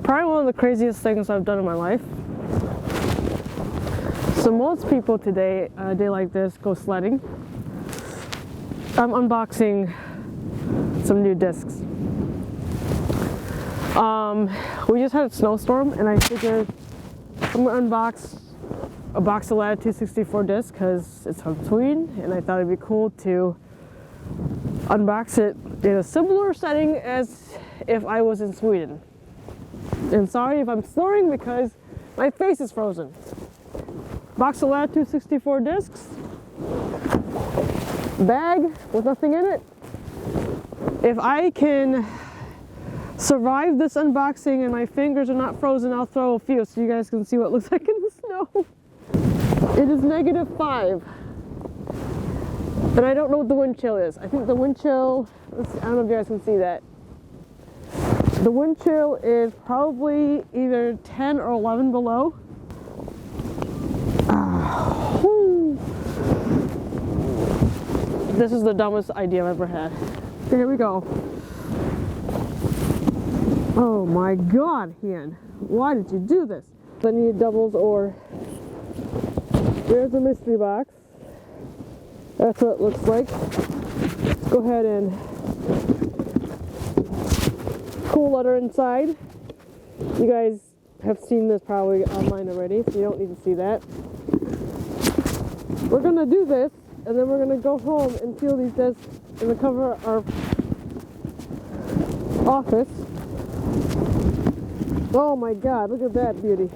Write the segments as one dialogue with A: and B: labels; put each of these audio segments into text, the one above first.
A: Probably one of the craziest things I've done in my life. So most people today, a day like this, go sledding. I'm unboxing some new discs. We just had a snowstorm, and I figured I'm gonna unbox a box of Latitude 64 discs because it's from Sweden, and I thought it'd be cool to unbox it in a similar setting as if I was in Sweden. And sorry if I'm slurring because my face is frozen. Box of Latitude 64 discs, bag with nothing in it. If I can survive this unboxing and my fingers are not frozen, I'll throw a few so you guys can see what it looks like in the snow. It is -5. And I don't know what the wind chill is. I think the wind chill, let's see, I don't know if you guys can see that. The wind chill is probably either 10 or 11 below. This is the dumbest idea I've ever had. Okay, here we go. Oh my God, Ian. Why did you do this? I need doubles or... There's a mystery box. That's what it looks like. Let's go ahead and... Cool letter inside. You guys have seen this probably online already, so you don't need to see that. We're gonna do this, and then we're gonna go home and seal these discs in the cover of our office. Oh my God, look at that beauty.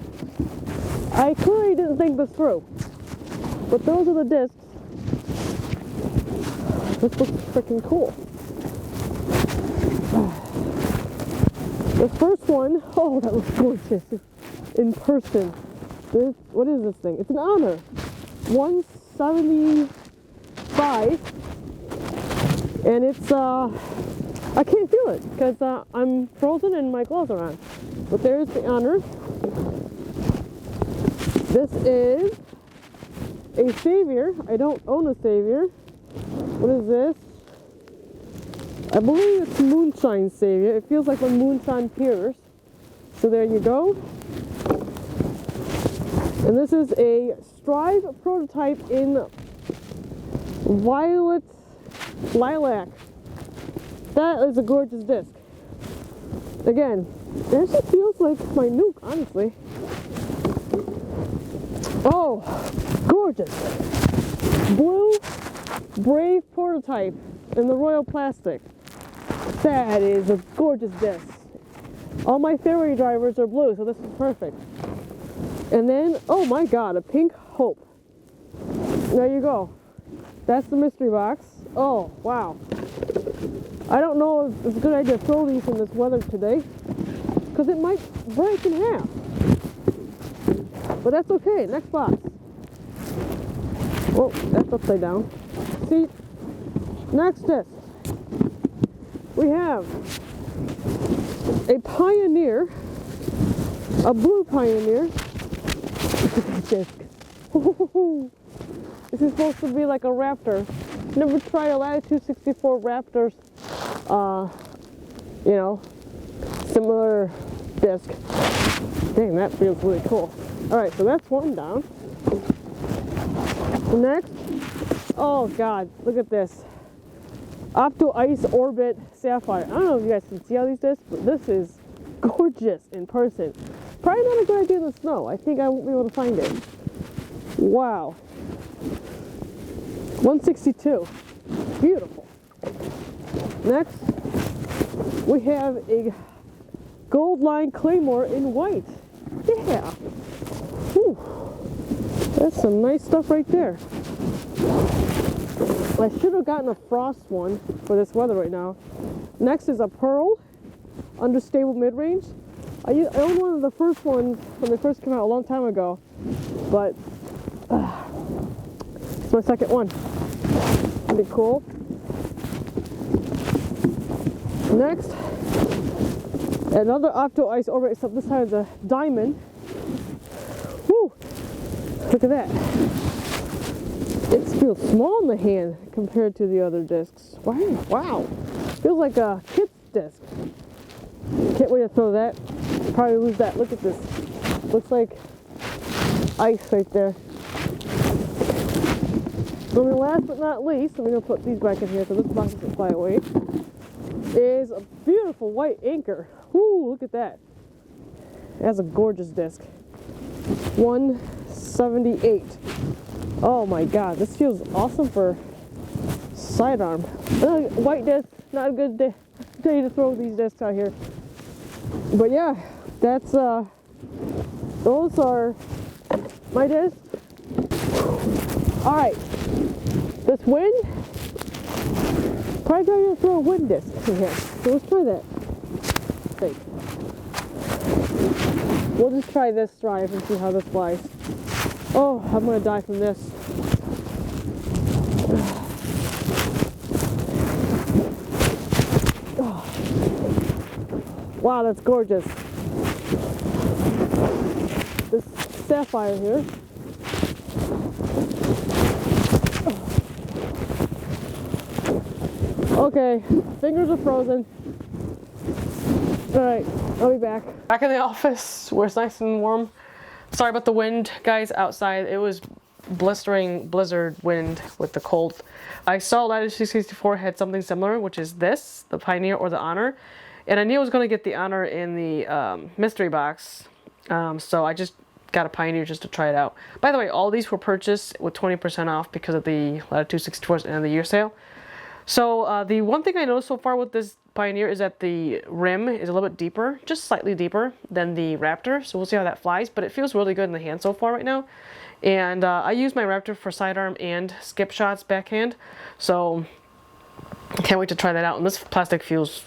A: I clearly didn't think this through, but those are the discs. This looks freaking cool. The first one, oh, that looks gorgeous in person. What is this thing? It's an Honor 175, and it's I can't feel it because I'm frozen and my gloves are on. But there's the Honor. This is a Savior. I don't own a Savior. What is this? I believe it's Moonshine Savior. It feels like when moonshine appears. So there you go. And this is a Strive prototype in Violet Lilac. That is a gorgeous disc. Again, this just feels like my nuke, honestly. Oh, gorgeous. Blue Brave prototype in the Royal Plastic. That is a gorgeous disc. All my ferry drivers are blue, so this is perfect. And then, oh my God, a Pink Hope. There you go. That's the mystery box. Oh, wow. I don't know if it's a good idea to throw these in this weather today, because it might break in half. But that's okay. Next box. Oh, that's upside down. See? Next disc. We have a Pioneer, a blue Pioneer. Look at that disc. This is supposed to be like a Raptor. Never tried a Latitude 64 Raptors, you know, similar disc. Dang, that feels really cool. Alright, so that's one down. Next, oh God, look at this. Opto Ice Orbit Sapphire. I don't know if you guys can see all these discs, but this is gorgeous in person. Probably not a good idea in the snow. I think I won't be able to find it. Wow. 162. Beautiful. Next, we have a Gold Line Claymore in white. Yeah. Whew. That's some nice stuff right there. I should have gotten a frost one for this weather right now. Next is a Pearl Understable Mid-Range. I owned one of the first ones when they first came out a long time ago, but it's my second one. Pretty cool. Next, another Opto Ice Orbit, except this time it's a diamond. Woo! Look at that. It feels small in the hand compared to the other discs. Wow! Wow! Feels like a kid's disc. Can't wait to throw that Probably lose that. Look at this. Looks like ice right there. So last but not least, I'm going to put these back in here so this box doesn't fly away, is a beautiful white anchor. Woo, look at that. That's a gorgeous disc. 178. Oh my god, this feels awesome for sidearm. White disc, not a good day to throw these discs out here. But yeah, that's those are my discs. Alright, this wind, probably going to throw a wind disc in here. So let's try that. Okay. We'll just try this drive and see how this flies. Oh, I'm going to die from this. Oh. Wow, that's gorgeous. This sapphire here. Okay, fingers are frozen. Alright, I'll be back. Back in the office where it's nice and warm. Sorry about the wind, guys, outside. It was blistering blizzard wind with the cold. I saw Latitude 64 had something similar, which is this, the Pioneer or the Honor. And I knew I was going to get the Honor in the mystery box. So I just got a Pioneer just to try it out. By the way, all these were purchased with 20% off because of the Latitude 64's end of the year sale. So the one thing I noticed so far with this Pioneer is that the rim is a little bit deeper, just slightly deeper than the Raptor. So we'll see how that flies, but it feels really good in the hand so far right now. And I use my Raptor for sidearm and skip shots backhand. So I can't wait to try that out. And this plastic feels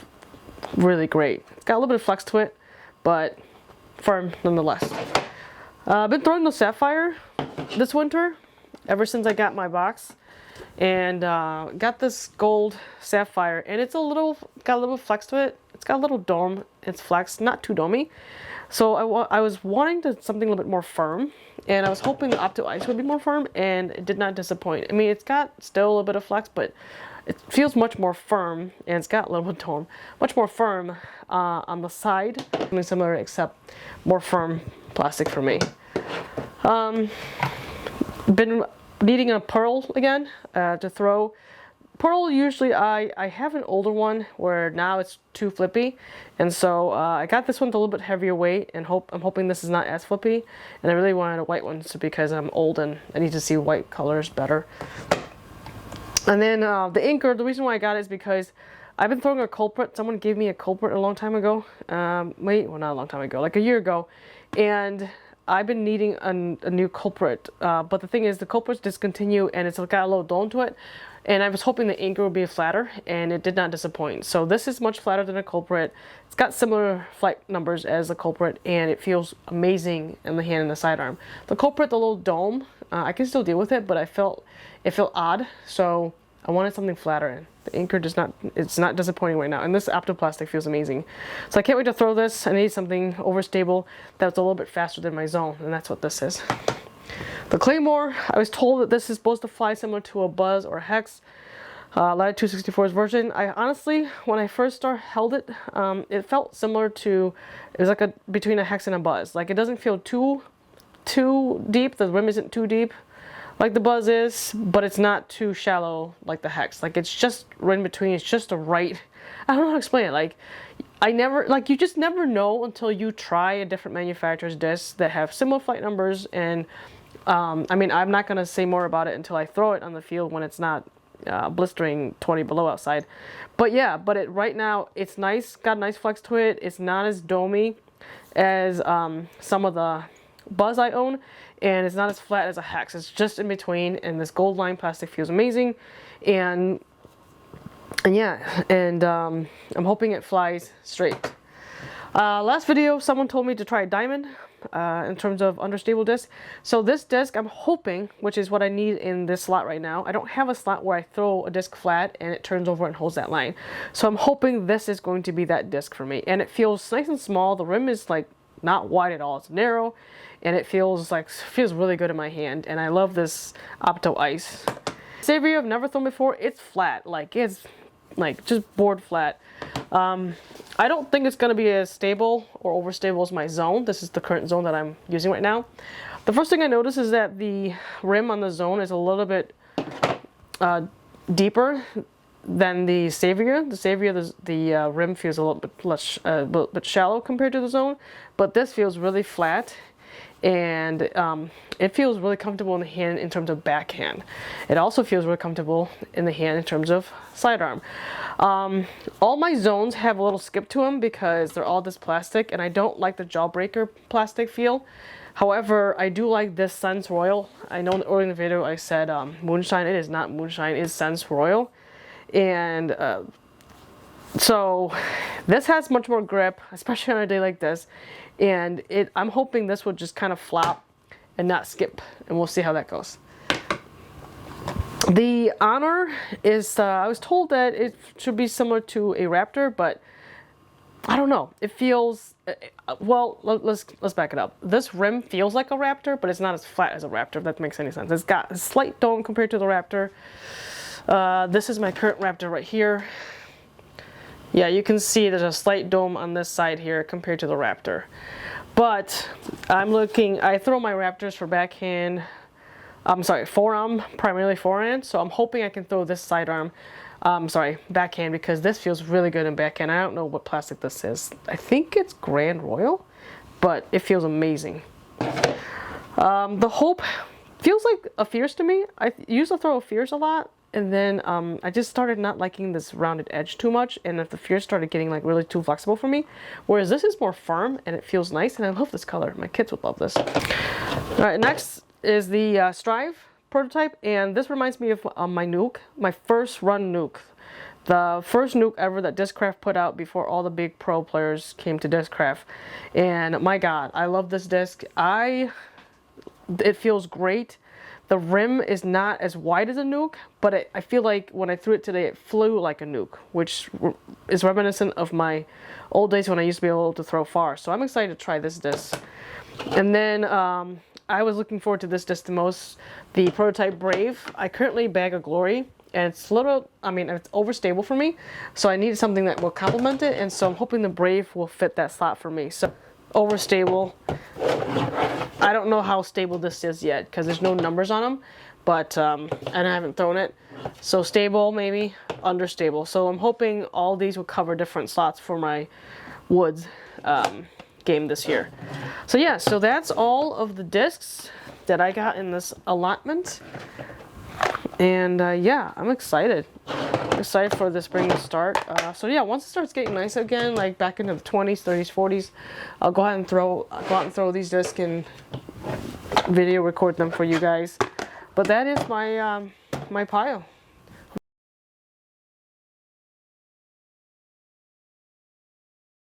A: really great. It's got a little bit of flex to it, but firm nonetheless. I've been throwing the Sapphire this winter, ever since I got my box. And got this gold Sapphire, and it's got a little bit of flex to it. It's got a little dome. It's flexed, not too domey. So I was wanting something a little bit more firm, and I was hoping the Opto Ice would be more firm, and it did not disappoint. I mean, it's got still a little bit of flex, but it feels much more firm, and it's got a little bit of dome, much more firm on the side. Something similar, except more firm plastic for me. Been needing a pearl again to throw. Pearl, usually I have an older one where now it's too flippy, and so I got this one with a little bit heavier weight, and I'm hoping this is not as flippy. And I really wanted a white one, so because I'm old and I need to see white colors better. And then the anchor, the reason why I got it is because I've been throwing a culprit. Someone gave me a culprit a long time ago. Well, not a long time ago, like a year ago, and I've been needing a new culprit, but the thing is the culprit's discontinued and it's got a little dome to it, and I was hoping the anchor would be flatter, and it did not disappoint. So this is much flatter than a culprit. It's got similar flight numbers as the culprit, and it feels amazing in the hand and the sidearm. The culprit, the little dome, I can still deal with it, but it felt odd, so I wanted something flatter. The anchor it's not disappointing right now, and this optoplastic feels amazing. So I can't wait to throw this. I need something overstable that's a little bit faster than my zone, and that's what this is. The Claymore, I was told that this is supposed to fly similar to a Buzz or a Hex, Latitude 64's version. I honestly, when I first held it, it felt similar to, it was like between a Hex and a Buzz. Like, it doesn't feel too deep, the rim isn't too deep like the Buzz is, but it's not too shallow like the Hex. Like, it's just right in between. It's just a right, I don't know how to explain it. Like, you just never know until you try a different manufacturer's discs that have similar flight numbers. And I mean, I'm not gonna say more about it until I throw it on the field when it's not blistering 20 below outside. But yeah, right now it's nice, got a nice flex to it. It's not as domey as some of the Buzz I own, and it's not as flat as a Hex. It's just in between, and this gold line plastic feels amazing. And yeah, and I'm hoping it flies straight. Last video, someone told me to try a diamond in terms of understable disc. So this disc, I'm hoping, which is what I need in this slot right now. I don't have a slot where I throw a disc flat and it turns over and holds that line. So I'm hoping this is going to be that disc for me. And it feels nice and small. The rim is like not wide at all. It's narrow, and it feels really good in my hand. And I love this Opto Ice. Savory, I've never thrown before. It's flat. Like, it's like just bored flat. I don't think it's going to be as stable or overstable as my zone. This is the current zone that I'm using right now. The first thing I noticed is that the rim on the zone is a little bit deeper than the Savior. The Savior, the rim feels a little bit less, a little bit shallow compared to the zone, but this feels really flat, and it feels really comfortable in the hand in terms of backhand. It also feels really comfortable in the hand in terms of sidearm. All my zones have a little skip to them because they're all this plastic, and I don't like the Jawbreaker plastic feel. However, I do like this Sense Royal. I know earlier in the video I said Moonshine. It is not Moonshine, it is Sense Royal. And so this has much more grip, especially on a day like this. And I'm hoping this will just kind of flop and not skip. And we'll see how that goes. The Honor is, I was told that it should be similar to a Raptor, but I don't know. It feels, well, let's back it up. This rim feels like a Raptor, but it's not as flat as a Raptor, if that makes any sense. It's got a slight dome compared to the Raptor. This is my current Raptor right here. Yeah, you can see there's a slight dome on this side here compared to the Raptor. But I throw my Raptors for backhand, forearm, primarily forehand. So I'm hoping I can throw this sidearm, backhand, because this feels really good in backhand. I don't know what plastic this is. I think it's Grand Royal, but it feels amazing. The Hope feels like a Fierce to me. I used to throw a Fierce a lot, and then I just started not liking this rounded edge too much, and if the Fierce started getting like really too flexible for me, whereas this is more firm and it feels nice, and I love this color. My kids would love this. All right, next is the Strive prototype, and this reminds me of my nuke, my first run nuke. The first nuke ever that Discraft put out before all the big pro players came to Discraft. And my god, I love this disc. It feels great. The rim is not as wide as a nuke, but I feel like when I threw it today, it flew like a nuke, which is reminiscent of my old days when I used to be able to throw far. So I'm excited to try this disc. And then I was looking forward to this disc the most, the prototype Brave. I currently bag a Glory, and it's a little, it's overstable for me, so I needed something that will complement it, and so I'm hoping the Brave will fit that slot for me. So overstable. I don't know how stable this is yet because there's no numbers on them, but and I haven't thrown it. So stable, maybe understable. So I'm hoping all these will cover different slots for my Woods game this year. So yeah, so that's all of the discs that I got in this allotment. And yeah, I'm excited. Excited for the spring to start. So yeah, once it starts getting nice again, like back into the 20s, 30s, 40s, I'll go out and throw these discs and video record them for you guys. But that is my my pile.